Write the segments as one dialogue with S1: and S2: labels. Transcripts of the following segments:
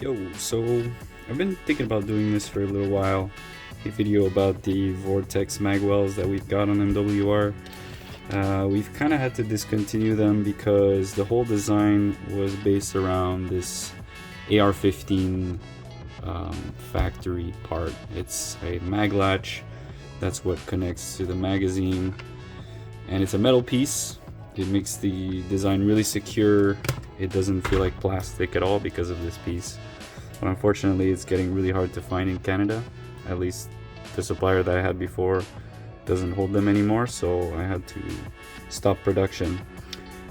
S1: Yo, so I've been thinking about doing this for a little while. A video about the Vortex Magwells that we've got on MWR. We've kind of had to discontinue them because the whole design was based around this AR-15 factory part. It's a mag latch, that's what connects to the magazine, and it's a metal piece. It makes the design really secure. It doesn't feel like plastic at all because of this piece. But unfortunately, it's getting really hard to find in Canada. At least the supplier that I had before doesn't hold them anymore, so I had to stop production.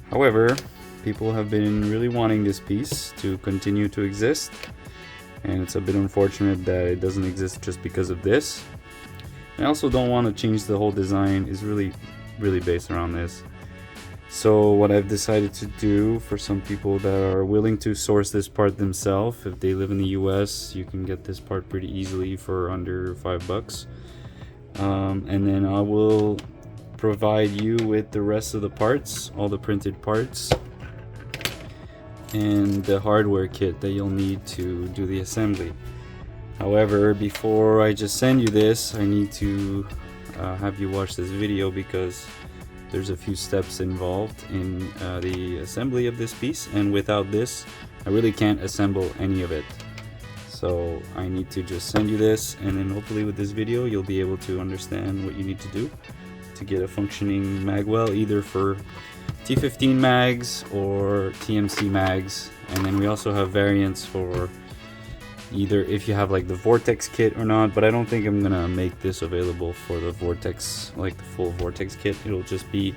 S1: However, people have been really wanting this piece to continue to exist, and it's a bit unfortunate that it doesn't exist just because of this. I also don't want to change the whole design. It's really based around this. So what I've decided to do, for some people that are willing to source this part themselves, if they live in the US, you can get this part pretty easily for under $5. And then I will provide you with the rest of the parts, all the printed parts, and the hardware kit that you'll need to do the assembly. However, before I just send you this, I need to have you watch this video because there's a few steps involved in the assembly of this piece, and without this I really can't assemble any of it. So I need to just send you this, and then hopefully with this video you'll be able to understand what you need to do to get a functioning magwell, either for T15 mags or TMC mags. And then we also have variants for either if you have like the Vortex kit or not, but I don't think I'm gonna make this available for the Vortex, like the full Vortex kit. It'll just be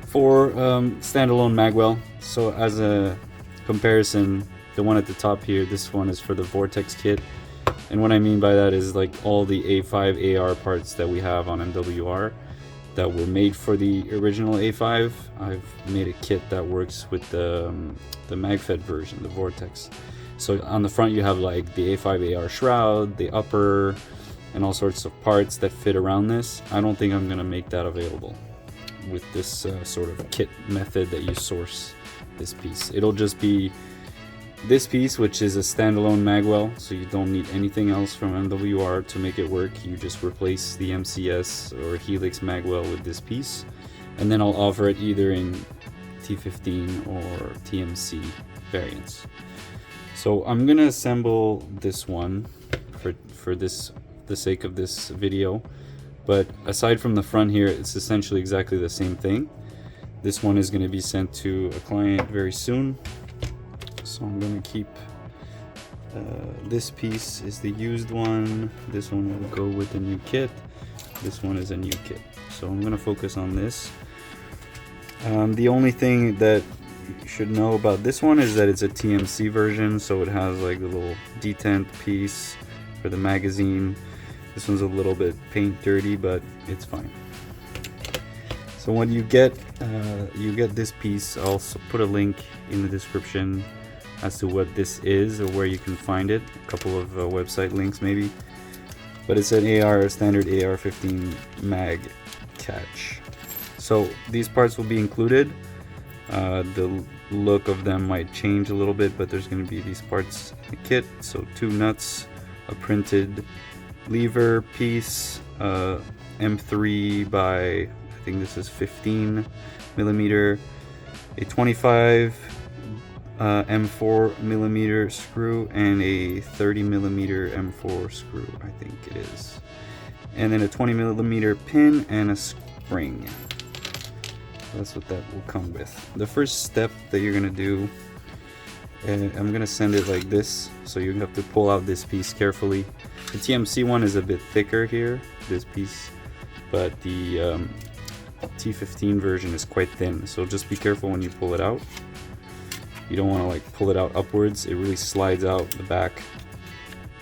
S1: for standalone magwell. So as a comparison, the one at the top here, this one is for the Vortex kit, and what I mean by that is like all the A5 AR parts that we have on MWR that were made for the original A5. I've made a kit that works with the Magfed version, the Vortex. So on the front you have like the A5 AR shroud, the upper, and all sorts of parts that fit around this. I don't think I'm gonna make that available with this sort of kit method that you source this piece. It'll just be this piece, which is a standalone magwell, so you don't need anything else from MWR to make it work. You just replace the MCS or Helix magwell with this piece, and then I'll offer it either in T15 or TMC variants. So I'm gonna assemble this one for the sake of this video, but aside from the front here, it's essentially exactly the same thing. This one is gonna be sent to a client very soon, so I'm gonna keep this piece is the used one. This one will go with the new kit. This one is a new kit, so I'm gonna focus on this. The only thing that you should know about this one is that it's a TMC version, so it has like the little detent piece for the magazine. This one's a little bit paint dirty, but it's fine. So when you get this piece, I'll also put a link in the description as to what this is or where you can find it. A couple of website links maybe, but it's an standard AR-15 mag catch. So these parts will be included. The look of them might change a little bit, but there's going to be these parts in the kit. So 2 nuts, a printed lever piece, M3 by, I think this is 15 millimeter, a 25 M4 millimeter screw, and a 30 millimeter M4 screw, I think it is, and then a 20 millimeter pin and a spring. That's what that will come with. The first step that you're gonna do, and I'm gonna send it like this, so you have to pull out this piece carefully. The TMC one is a bit thicker here, this piece, but the T15 version is quite thin, so just be careful when you pull it out. You don't want to like pull it out upwards. It really slides out the back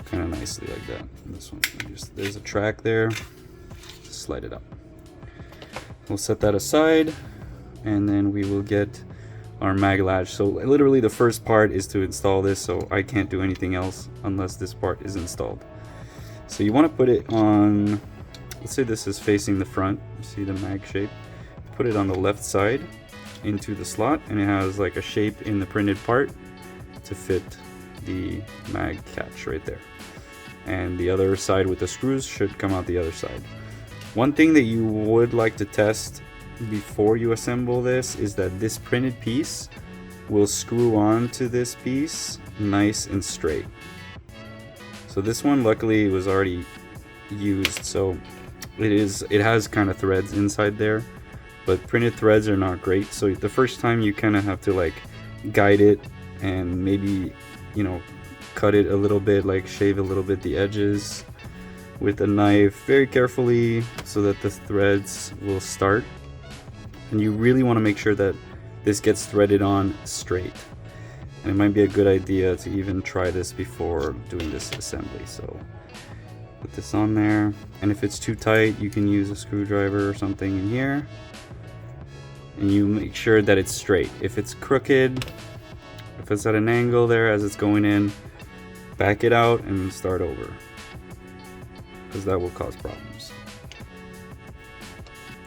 S1: kind of nicely like that. This one, there's a track there, just slide it up. We'll set that aside, and then we will get our mag latch. So literally the first part is to install this, so I can't do anything else unless this part is installed. So you want to put it on, let's say this is facing the front, you see the mag shape, put it on the left side into the slot, and it has like a shape in the printed part to fit the mag catch right there, and the other side with the screws should come out the other side. One thing that you would like to test before you assemble this is that this printed piece will screw on to this piece nice and straight. So this one luckily was already used, so it has kind of threads inside there, but printed threads are not great. So the first time you kind of have to like guide it and maybe, you know, cut it a little bit, like shave a little bit the edges with a knife very carefully so that the threads will start. And you really want to make sure that this gets threaded on straight. And it might be a good idea to even try this before doing this assembly. So put this on there, and if it's too tight you can use a screwdriver or something in here, and you make sure that it's straight. If it's crooked, if it's at an angle there as it's going in, back it out and start over, because that will cause problems.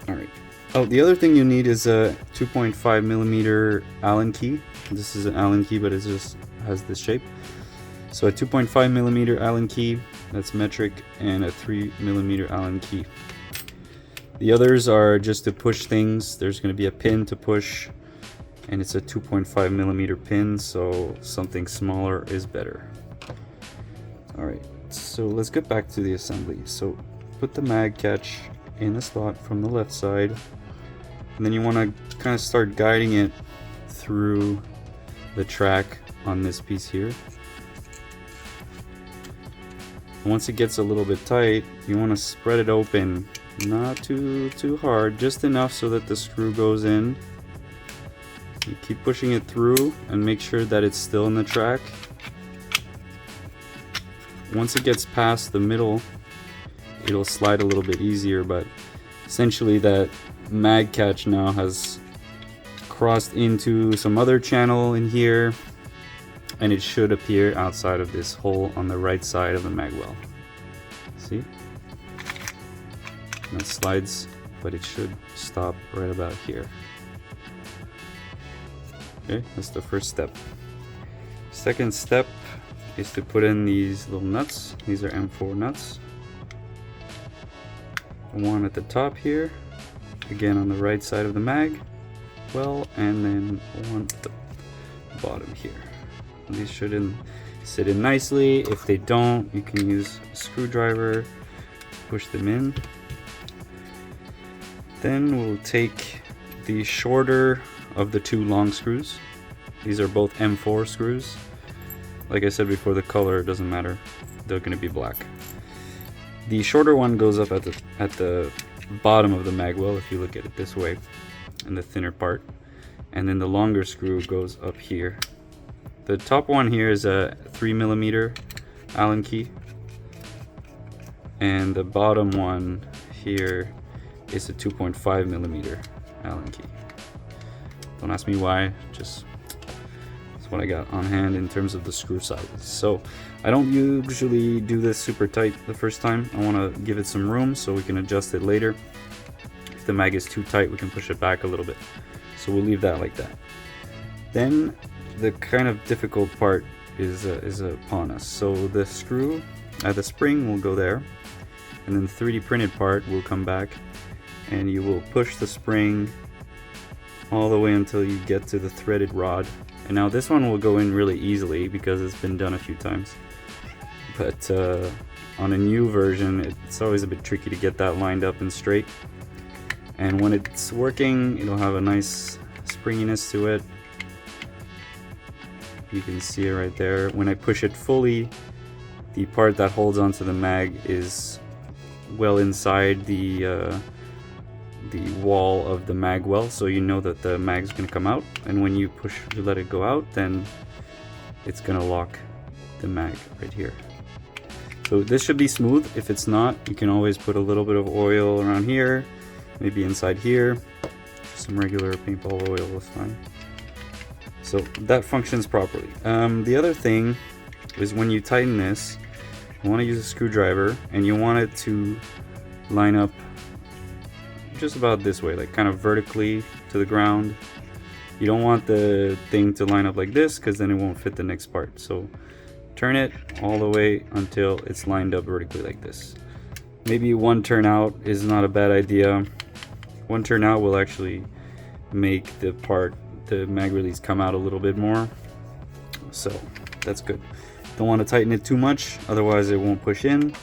S1: Alright. Oh, the other thing you need is a 2.5mm Allen key. This is an Allen key, but it just has this shape. So a 2.5mm Allen key, that's metric, and a 3mm Allen key. The others are just to push things. There's going to be a pin to push, and it's a 2.5mm pin, so something smaller is better. Alright, so let's get back to the assembly. So put the mag catch in the slot from the left side, and then you want to kind of start guiding it through the track on this piece here. Once it gets a little bit tight, you want to spread it open, not too hard, just enough so that the screw goes in. You keep pushing it through and make sure that it's still in the track. Once it gets past the middle, it'll slide a little bit easier, but essentially that mag catch now has crossed into some other channel in here, and it should appear outside of this hole on the right side of the magwell. See? And it slides, but it should stop right about here. Okay, that's the first step. Second step is to put in these little nuts. These are M4 nuts. One at the top here, again on the right side of the mag well, and then one at the bottom here. These shouldn't sit in nicely. If they don't, you can use a screwdriver, push them in. Then we'll take the shorter of the two long screws. These are both M4 screws. Like I said before, the color doesn't matter. They're going to be black. The shorter one goes up at the bottom of the magwell, if you look at it this way, in the thinner part, and then the longer screw goes up here. The top one here is a 3mm Allen key, and the bottom one here is a 2.5mm Allen key. Don't ask me why, just that's what I got on hand in terms of the screw sizes. So I don't usually do this super tight the first time. I want to give it some room so we can adjust it later. If the mag is too tight, we can push it back a little bit. So we'll leave that like that. Then the kind of difficult part is upon us. So the screw, the spring will go there, and then the 3D printed part will come back, and you will push the spring all the way until you get to the threaded rod. And now this one will go in really easily because it's been done a few times. But on a new version, it's always a bit tricky to get that lined up and straight. And when it's working, it'll have a nice springiness to it. You can see it right there. When I push it fully, the part that holds onto the mag is well inside the wall of the magwell, so you know that the mag's gonna come out. And when you let it go out, then it's gonna lock the mag right here. So this should be smooth. If it's not, you can always put a little bit of oil around here, maybe inside here. Some regular paintball oil is fine. So that functions properly. The other thing is when you tighten this, you want to use a screwdriver, and you want it to line up just about this way, like kind of vertically to the ground. You don't want the thing to line up like this, because then it won't fit the next part. So turn it all the way until it's lined up vertically like this. Maybe one turn out is not a bad idea. One turn out will actually make the mag release come out a little bit more, so that's good. Don't want to tighten it too much, otherwise it won't push in.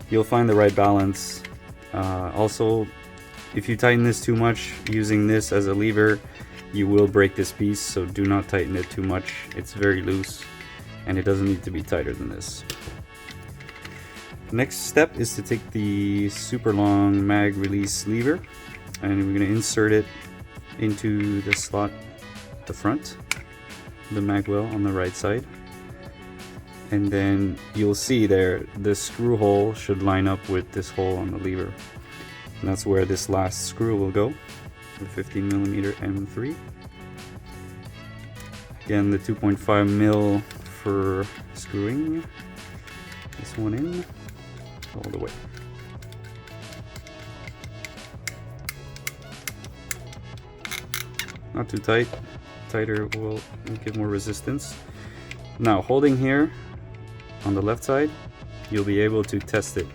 S1: You'll find the right balance. Also, if you tighten this too much using this as a lever, you will break this piece, so do not tighten it too much. It's very loose and it doesn't need to be tighter than this. Next step is to take the super long mag release lever and we're going to insert it into the slot at the front, the magwell on the right side, and then you'll see there the screw hole should line up with this hole on the lever, and that's where this last screw will go, the 15mm M3. Again, the 2.5 mil for screwing this one in all the way. Not too tight. Tighter will give more resistance. Now, holding here on the left side, you'll be able to test it.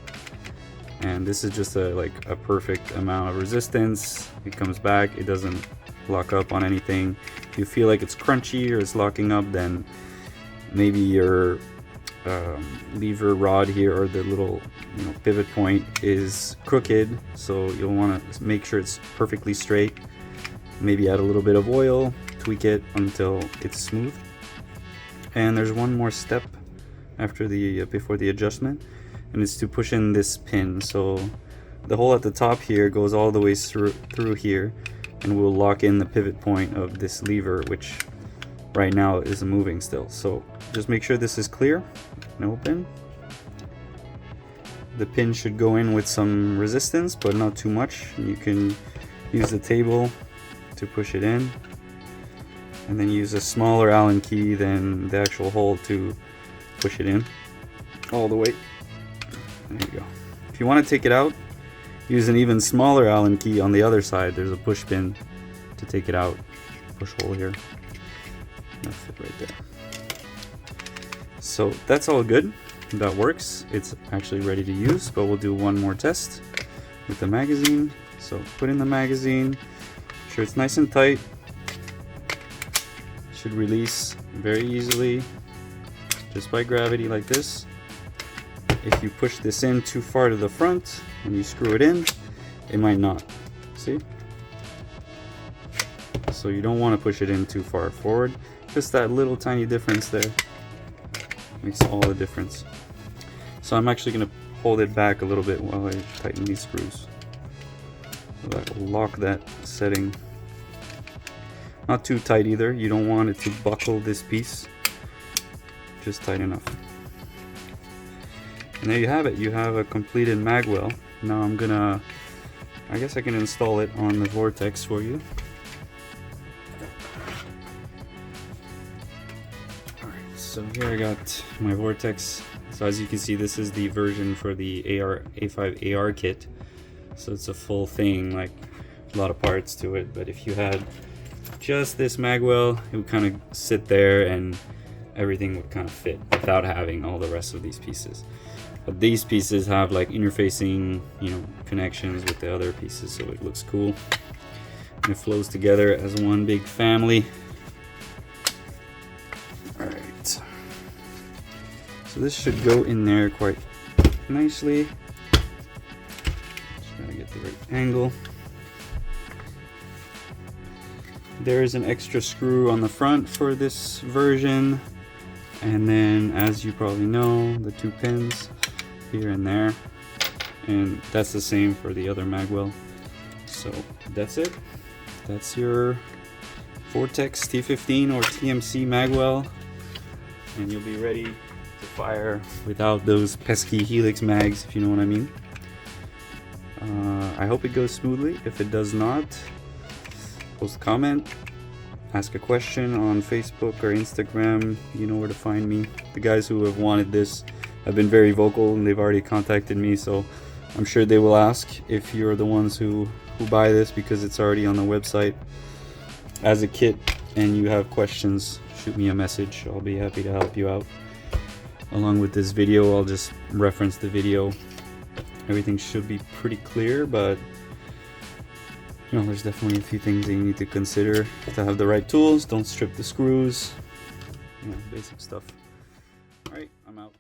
S1: And this is just a perfect amount of resistance. It comes back. It doesn't lock up on anything. If you feel like it's crunchy or it's locking up, then maybe your lever rod here or the little pivot point is crooked. So you'll want to make sure it's perfectly straight. Maybe add a little bit of oil, tweak it until it's smooth. And there's one more step after the before the adjustment, and it's to push in this pin. So the hole at the top here goes all the way through here, and we'll lock in the pivot point of this lever, which right now is moving still. So just make sure this is clear and open. The pin should go in with some resistance, but not too much. You can use the table to push it in, and then use a smaller Allen key than the actual hole to push it in all the way. There you go. If you want to take it out, use an even smaller Allen key on the other side. There's a push pin to take it out. Push hole here. That'll fit right there. So that's all good. That works. It's actually ready to use, but we'll do one more test with the magazine. So put in the magazine. Sure it's nice and tight. Should release very easily just by gravity like this. If you push this in too far to the front and you screw it in, it might not. See? So you don't want to push it in too far forward. Just that little tiny difference there makes all the difference. So I'm actually going to hold it back a little bit while I tighten these screws. So that will lock that setting. Not too tight either. You don't want it to buckle this piece. Just tight enough. And there you have it. You have a completed magwell. Now I guess I can install it on the Vortex for you. Alright, so here I got my Vortex. So as you can see, this is the version for the A5 AR kit. So it's a full thing, like a lot of parts to it. But if you had just this magwell, it would kind of sit there and everything would kind of fit without having all the rest of these pieces. But these pieces have like interfacing, connections with the other pieces, so it looks cool. And it flows together as one big family. Alright. So this should go in there quite nicely. Just gotta get the right angle. There's an extra screw on the front for this version, and then as you probably know, the two pins here and there, and that's the same for the other magwell. So that's it. That's your Vortex T15 or TMC magwell, and you'll be ready to fire without those pesky helix mags, if you know what I mean. I hope it goes smoothly. If it does not, post a comment, ask a question on Facebook or Instagram. You know where to find me. The guys who have wanted this have been very vocal and they've already contacted me, so I'm sure they will ask if you're the ones who buy this, because it's already on the website as a kit, and you have questions, shoot me a message. I'll be happy to help you out. along with this video. I'll just reference the video. Everything should be pretty clear, but you know, there's definitely a few things that you need to consider to have the right tools. Don't strip the screws, you know, basic stuff. All right, I'm out.